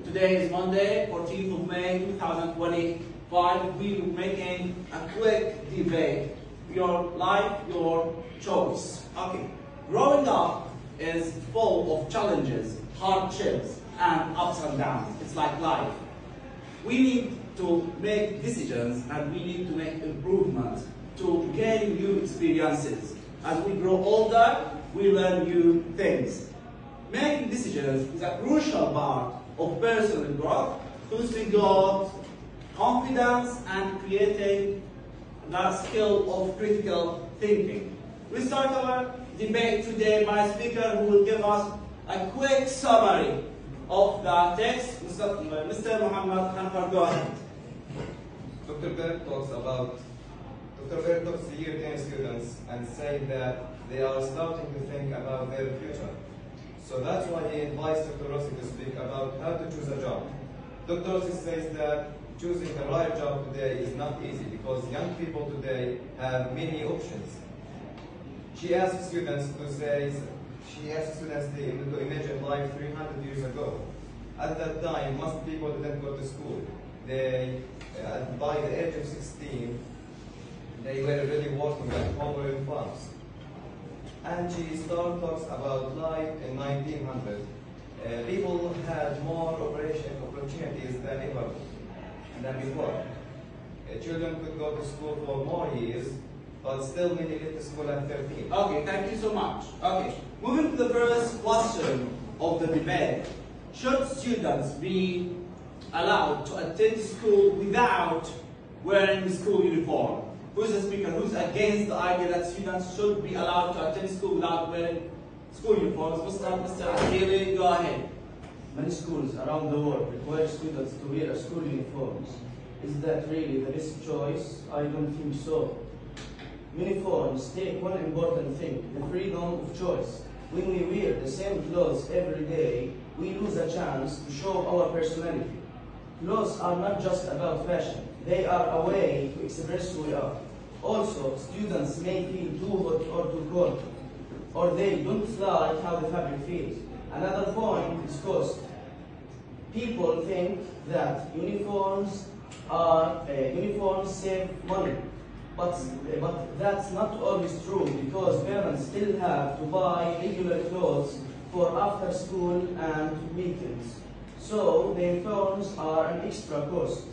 Today is Monday, 14th of May 2025. We will be making a quick debate. Your life, your choice. Okay. Growing up is full of challenges, hardships, and ups and downs. It's like life. We need to make decisions and we need to make improvements to gain new experiences. As we grow older, we learn new things. Making decisions is a crucial part of personal growth, boosting growth, confidence, and creating the skill of critical thinking. We start our debate today by a speaker who will give us a quick summary of the text. Mr. Muhammad Hanfar, go ahead. Dr. Berg talks to year 10 students and saying that they are starting to think about their future. So that's why he invites Dr. Rossi to speak about how to choose a job. Dr. Rossi says that choosing the right job today is not easy because young people today have many options. She asks students to imagine life 300 years ago. At that time, most people didn't go to school. By the age of 16, they were really working at home farms. And she talks about life in 1900. People had more opportunities than before. Children could go to school for more years, but still many get to school at 13. Okay, thank you so much. Okay, moving to the first question of the debate. Should students be allowed to attend school without wearing school uniform? Who's the speaker? Who's against the idea that students should be allowed to attend school without wearing school uniforms? Mr. Akili, go ahead. Many schools around the world require students to wear school uniforms. Is that really the best choice? I don't think so. Uniforms take one important thing, the freedom of choice. When we wear the same clothes every day, we lose a chance to show our personality. Clothes are not just about fashion. They are a way to express who we are. Also, students may feel too hot or too cold, or they don't like how the fabric feels. Another point is cost. People think that uniforms save money, but that's not always true because parents still have to buy regular clothes for after school and weekends. So the uniforms are an extra cost.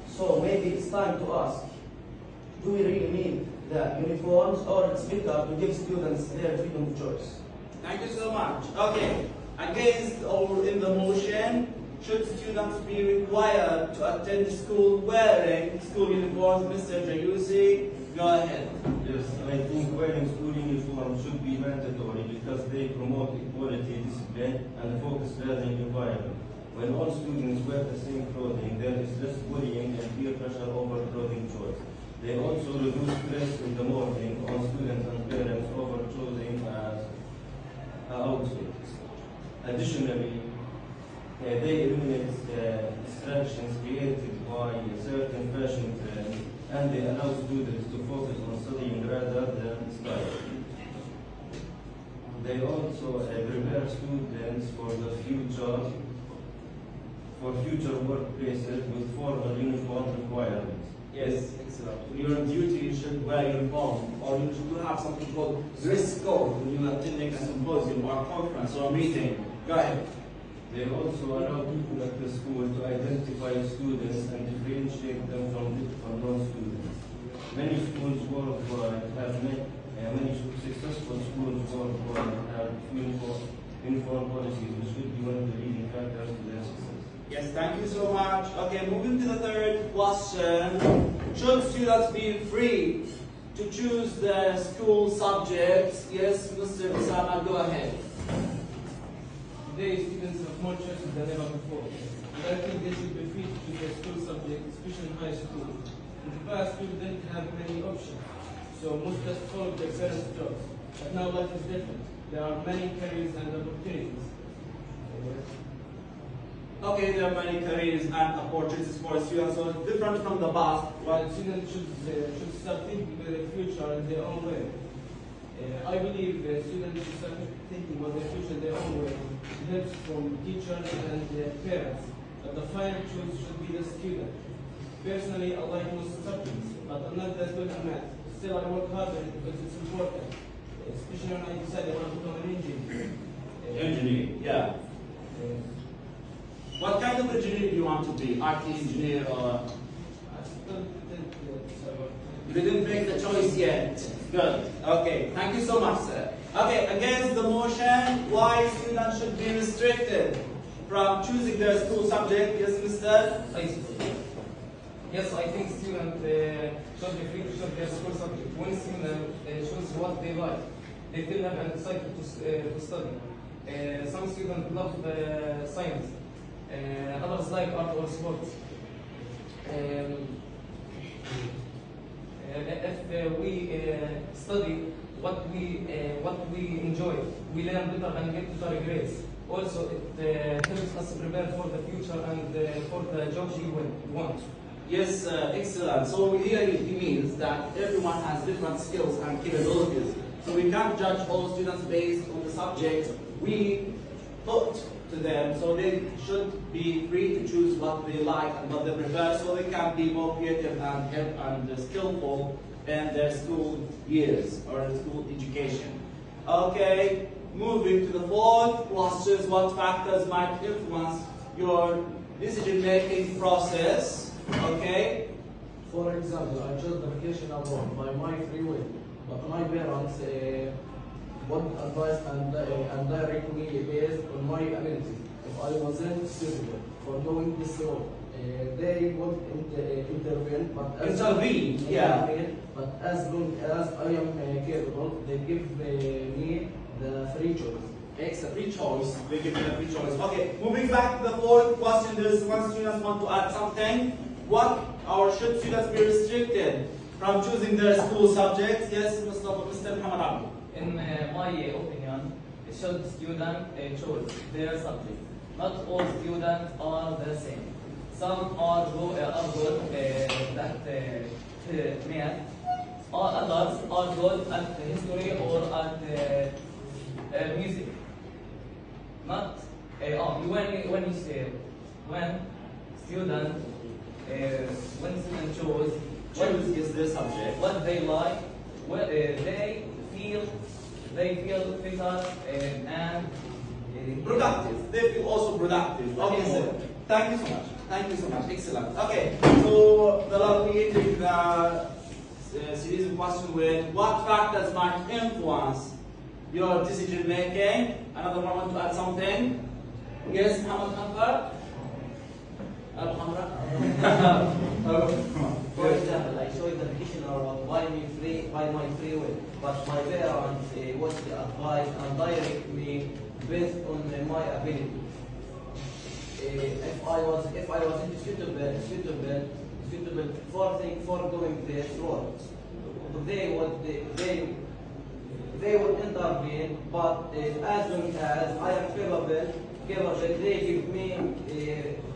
So maybe it's time to ask, do we really need the uniforms or it's better to give students their freedom of choice? Thank you so much. Okay, against or in the motion, should students be required to attend school wearing school uniforms? Mr. Jayusi, go ahead. Yes, I think wearing school uniform should be mandatory because they promote equality, discipline, and focus learning environment. When all students wear the same clothing, there is less bullying and peer pressure over clothing choice. They also reduce stress in the morning on students and parents over choosing outfits. Additionally, they eliminate distractions created by certain fashion trends, and they allow students to focus on studying rather than style. They also prepare students for the future workplaces with formal uniform requirements. Yes, excellent. When you're on duty, you should wear uniform, or you should have something called dress code when you're attending a symposium or a conference or a meeting. Go ahead. They also allow people at the school to identify students and differentiate them from non-students. Many schools worldwide have many successful schools worldwide have uniform policies, which should be one of the leading factors to their success. Yes, thank you so much. Okay, moving to the third question. Should students be free to choose their school subjects? Yes, Mr. Osama, go ahead. Today, students have more choices than ever before. And I think they should be free to choose their school subject, especially in high school. In the past, people didn't have many options, so most just followed their parents' jobs. But now life is different. There are many careers and opportunities. Okay, there are many careers and opportunities for students, so it's different from the past. While students should start thinking about their future in their own way. I believe students should start thinking about their future their own way. It helps from teachers and parents, but the final choice should be the student. Personally, I like most subjects, but I'm not that good at math. Still, I work hard on it because it's important, especially when I decide I want to become an engineer. Engineer, yeah. What kind of engineer do you want to be? IT engineer or? I still didn't decide. You didn't make the choice yet. Good. Okay. Thank you so much, sir. Okay. Against the motion, why students should be restricted from choosing their school subject? Yes, Mr. Yes, I think students should be free to choose their school subject. When students choose what they like, they feel happy and excited to study. Some students love science, others like art or sports. If we study what we enjoy, we learn better and get better grades. Also, it helps us prepare for the future and for the jobs we want. Yes, excellent. So here it means that everyone has different skills and capabilities. So we can't judge all students based on the subject we put to them. So they should be free to choose what they like and what they prefer, so they can be more creative and skillful in their school years or school education. Okay, moving to the fourth question: what factors might influence your decision-making process? Okay. For example, I chose the vacation abroad by my free will, but my parents would advise and direct me based on my abilities. If I wasn't suitable for doing this role, they would intervene. But as But as long as I am capable, they give me the free choice. It's a free choice. They give you a free choice. Okay, moving back to the fourth question, there's one student want to add something. What or should students be restricted from choosing their school subjects? Yes, Mr. Muhammad Abdu. In my opinion, should students choose their subject? Not all students are the same. Some are good at math, or others are good at history or at music. Not when students Choose their subject. what they like, they feel better and Productive. They feel also productive. Okay, sir. Thank you so much. Thank you so much. Excellent. Okay, so the lovely ending the series of questions with what factors might influence your decision making. Another one want to add something? Yes, Muhammad Khanfar? For example, I chose the vacation abroad by my free will, but my parents would advise and direct me based on my ability. If I wasn't suitable for doing this role, they would intervene. But as long as I am capable, they give me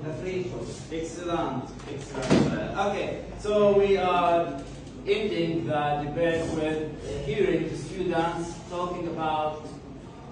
the free choice. Excellent. Excellent. Okay, so we are ending the debate with hearing the students talking about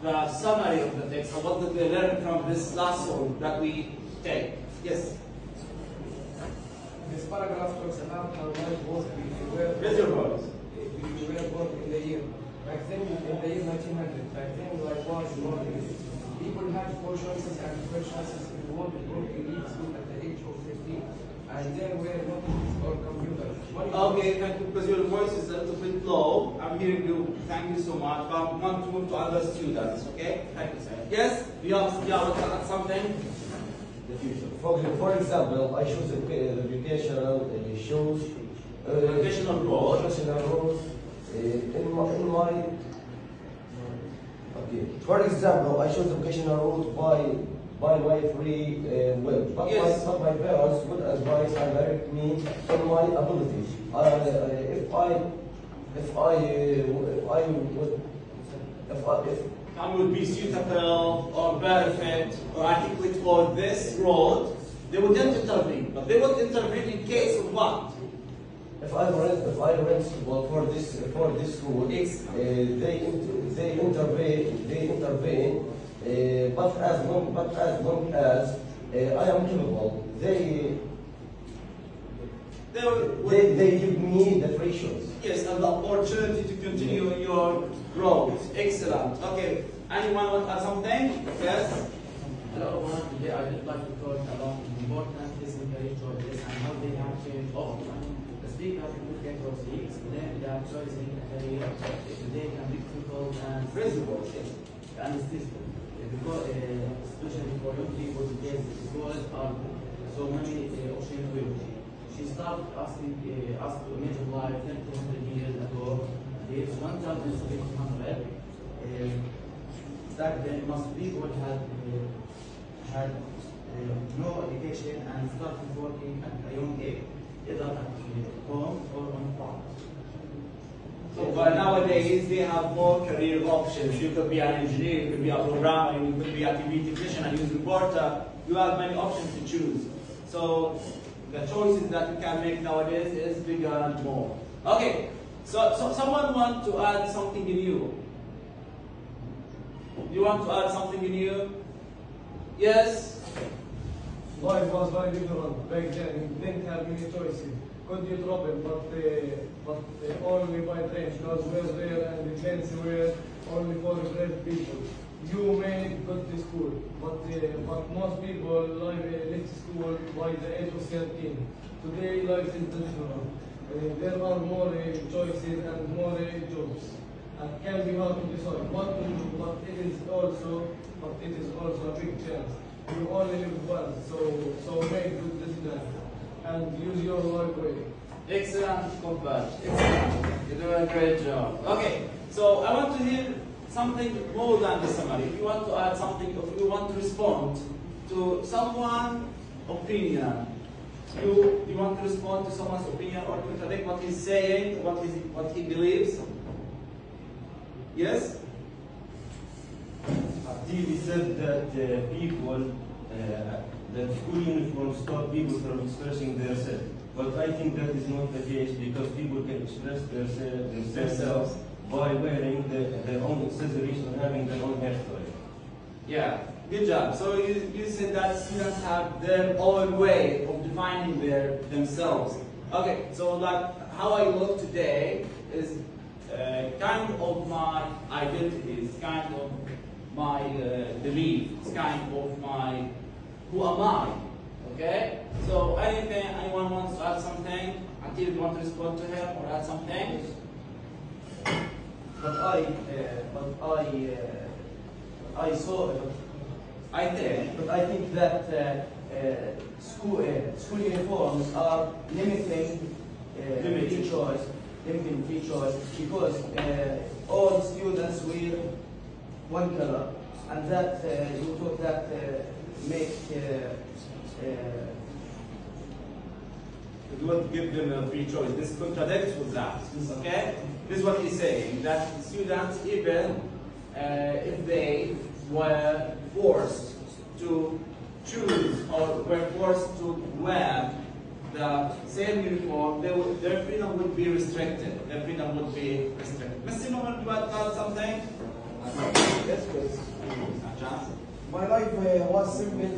the summary of the text, or what did they learn from this lesson that we take. Yes. This paragraph talks about how life was Raise your voice. we were born in the year. Back then, in the year 1900, back then life was more limited. People had 4 choices, and the first choices in the world to go to elite school at the age of 15. And there were no books or computers. Okay, thank you, because your voice is a little bit low. I'm hearing you. Thank you so much. But I want to move to other students, okay? Thank you, sir. Yes? You want to add something? The future. For example, I choose the educational shoes. Educational roles. Educational roles. In my okay. For example, I chose educational route by my free will, but Yes. my parents would advise and direct me on my abilities. I would be suitable or better fit or adequate for this road, they wouldn't intervene. But they would intervene in case of what? if I rent well, for this school, they intervene. But as long as I am capable, they give me the free choice. Yes, and the opportunity to continue your growth. Excellent. Okay. Anyone want to add something? Yes. Hello, today I would like to talk about the importance of career choices and how they have changed over time. The speaker can explain that choosing a career today can be difficult and Principles. stressful. Because, especially for young people, because schools are so many options available. She started asking us to imagine life 10 years ago. It's 1,700. Back then, most people had no education and started working at a young age, either at home or on farm. So but nowadays they have more career options. You could be an engineer, you could be a programmer, you could be a TV technician, a news reporter. You have many options to choose. So the choices that you can make nowadays is bigger and more. Okay, so someone want to add something new? You want to add something new? Yes? Life was very different back then. You didn't have many choices. Could you travel, but only by train because we're there and the trains were only for great people. You may go to school, but most people left school by the age of 13. Today life is different. There are more choices and more jobs. And can be hard to decide what to do, but it is also a big chance. You only live once, so make good decisions and use your life way. Excellent, Compass. Excellent. You're doing a great job. Okay, so I want to hear something more than the summary. If you want to add something, if you want to respond to someone's opinion, you want to respond to someone's opinion or contradict what he's saying, what he believes. Yes? TV said that that school uniforms stop people from expressing themselves. But I think that is not the case because people can express themselves by wearing their own accessories or having their own hairstyle. Yeah, good job. So you said that students have their own way of defining themselves. Okay, so like how I look today is kind of my identity, it's kind of my belief, it's kind of my, who am I? Okay? So anyone wants to add something? Until you want to respond to him or add something? But I think that school uniforms are limiting free choice because all students wear one color, and that you thought that make It would give them a free choice. This contradicts with that. Okay? This is what he's saying, that students, even if they were forced to choose or were forced to wear the same uniform, their freedom would be restricted. Their freedom would be restricted. Mr. Norman, do you want to add something? Yes, please. A chance? My life was simple.